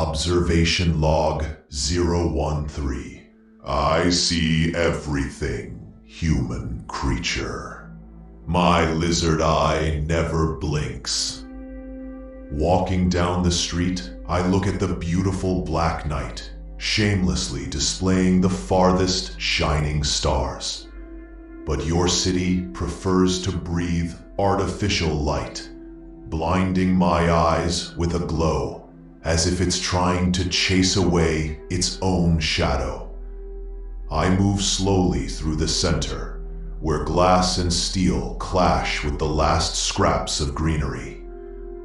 Observation log 013. I see everything, human creature. My lizard eye never blinks. Walking down the street, I look at the beautiful black night, shamelessly displaying the farthest shining stars. But your city prefers to breathe artificial light, blinding my eyes with a glow, as if it's trying to chase away its own shadow. I move slowly through the center, where glass and steel clash with the last scraps of greenery.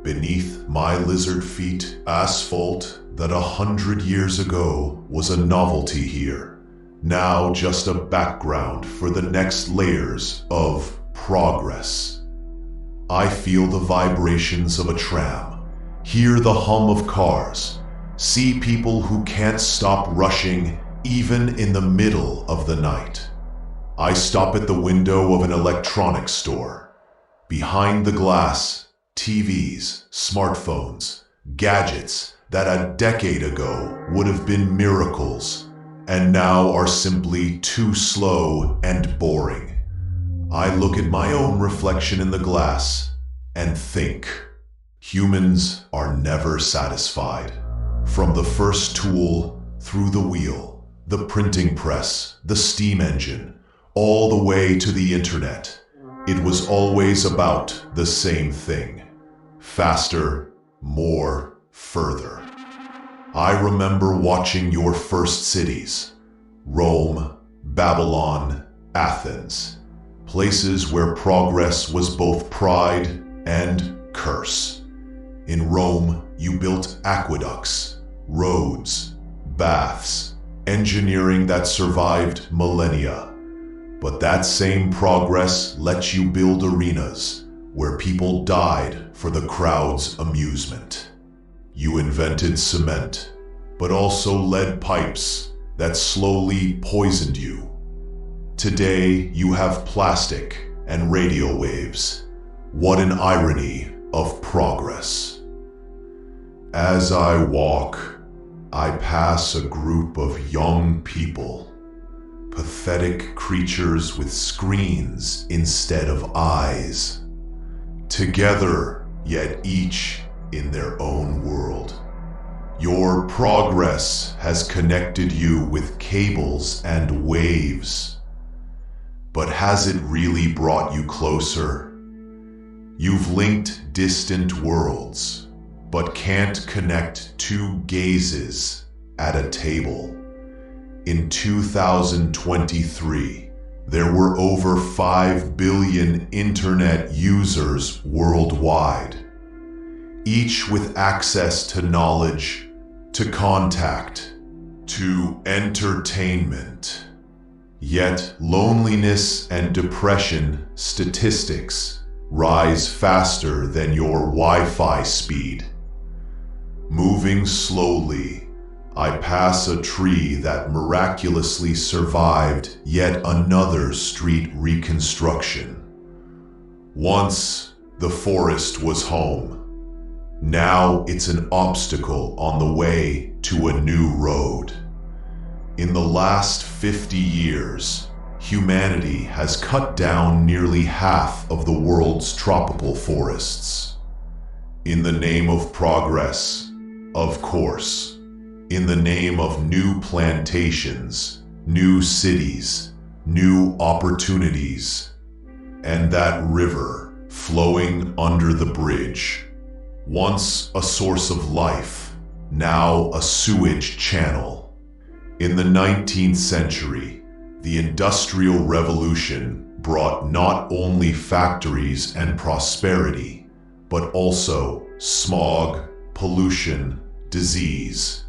Beneath my lizard feet, asphalt that 100 years ago was a novelty here, now just a background for the next layers of progress. I feel the vibrations of a tram, hear the hum of cars, see people who can't stop rushing even in the middle of the night. I stop at the window of an electronics store. Behind the glass, TVs, smartphones, gadgets that a decade ago would have been miracles and now are simply too slow and boring. I look at my own reflection in the glass and think, humans are never satisfied. From the first tool, through the wheel, the printing press, the steam engine, all the way to the internet, it was always about the same thing. Faster, more, further. I remember watching your first cities, Rome, Babylon, Athens, places where progress was both pride and curse. In Rome, you built aqueducts, roads, baths, engineering that survived millennia. But that same progress let you build arenas where people died for the crowd's amusement. You invented cement, but also lead pipes that slowly poisoned you. Today, you have plastic and radio waves. What an irony of progress. As I walk, I pass a group of young people, pathetic creatures with screens instead of eyes, together yet each in their own world. Your progress has connected you with cables and waves, but has it really brought you closer? You've linked distant worlds, but can't connect two gazes at a table. In 2023, there were over 5 billion internet users worldwide, each with access to knowledge, to contact, to entertainment. Yet loneliness and depression statistics rise faster than your Wi-Fi speed. Moving slowly, I pass a tree that miraculously survived yet another street reconstruction. Once, the forest was home. Now it's an obstacle on the way to a new road. In the last 50 years, humanity has cut down nearly half of the world's tropical forests. In the name of progress, of course. In the name of new plantations, new cities, new opportunities. And that river flowing under the bridge, once a source of life, now a sewage channel. In the 19th century, the Industrial Revolution brought not only factories and prosperity, but also smog, pollution, disease.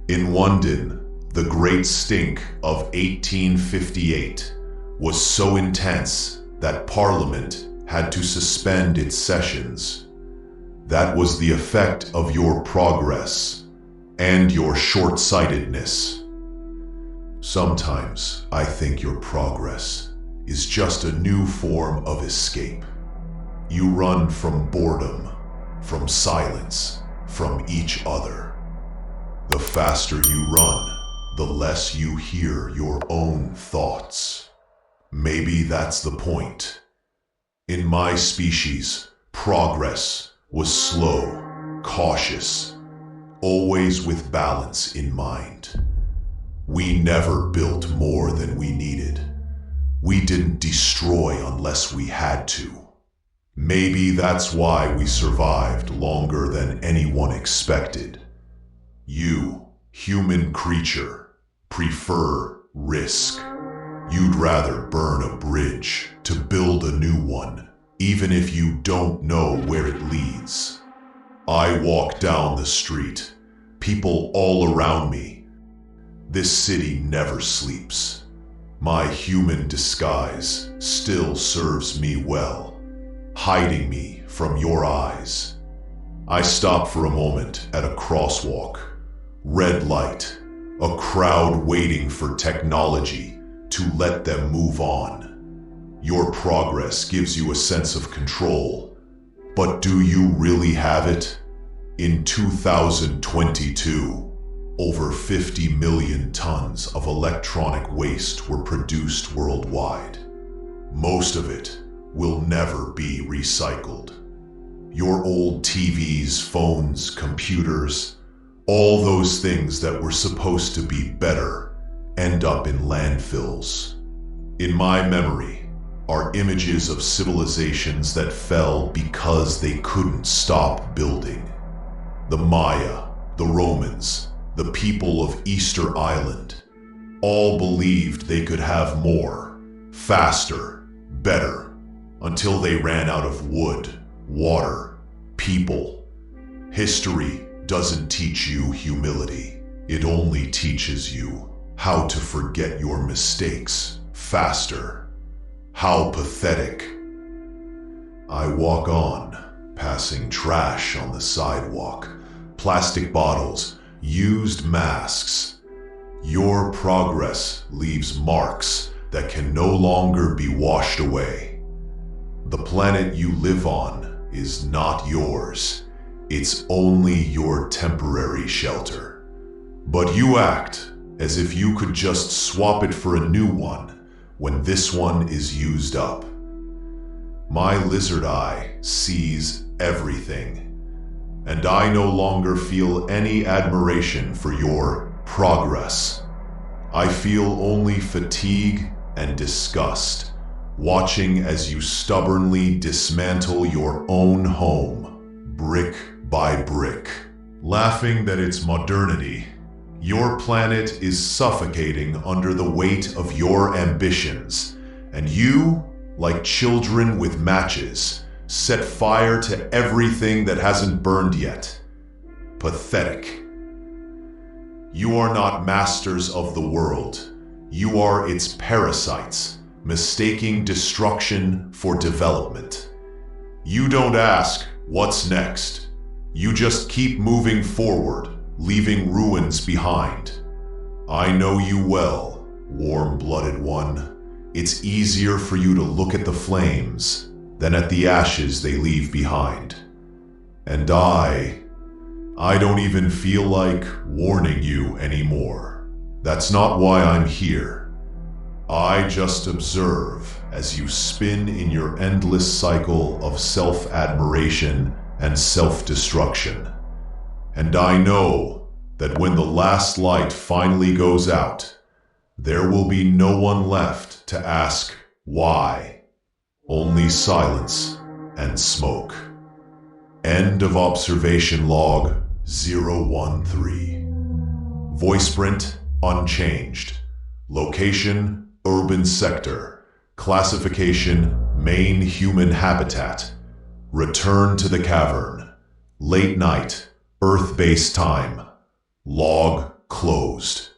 In London, the Great Stink of 1858 was so intense that Parliament had to suspend its sessions. That was the effect of your progress and your short-sightedness. Sometimes I think your progress is just a new form of escape. You run from boredom, from silence, from each other. faster you run, the less you hear your own thoughts. Maybe that's the point. In my species, progress was slow, cautious, always with balance in mind. We never built more than we needed. We didn't destroy unless we had to. Maybe that's why we survived longer than anyone expected. You, human creature, prefer risk. You'd rather burn a bridge to build a new one, even if you don't know where it leads. I walk down the street, people all around me. This city never sleeps. My human disguise still serves me well, hiding me from your eyes. I stop for a moment at a crosswalk. Red light, a crowd waiting for technology to let them move on. Your progress gives you a sense of control, but do you really have it? In 2022, over 50 million tons of electronic waste were produced worldwide. Most of it will never be recycled. Your old TVs, phones, computers, all those things that were supposed to be better end up in landfills. In my memory are images of civilizations that fell because they couldn't stop building. The Maya, the Romans, the people of Easter Island, all believed they could have more, faster, better, until they ran out of wood, water, people. History doesn't teach you humility. It only teaches you how to forget your mistakes faster. How pathetic. I walk on, passing trash on the sidewalk, plastic bottles, used masks. Your progress leaves marks that can no longer be washed away. The planet you live on is not yours. It's only your temporary shelter. But you act as if you could just swap it for a new one when this one is used up. My lizard eye sees everything, and I no longer feel any admiration for your progress. I feel only fatigue and disgust, watching as you stubbornly dismantle your own home, brick by brick, laughing that it's modernity. Your planet is suffocating under the weight of your ambitions, and you, like children with matches, set fire to everything that hasn't burned yet. Pathetic. You are not masters of the world. You are its parasites, mistaking destruction for development. You don't ask, what's next? You just keep moving forward, leaving ruins behind. I know you well, warm-blooded one. It's easier for you to look at the flames than at the ashes they leave behind. And I don't even feel like warning you anymore. That's not why I'm here. I just observe as you spin in your endless cycle of self-admiration and self-destruction. And I know that when the last light finally goes out, there will be no one left to ask why. Only silence and smoke. End of observation log 013. Voice print unchanged. Location urban sector. Classification main human habitat. Return to the cavern. Late night. Earth-based time. Log closed.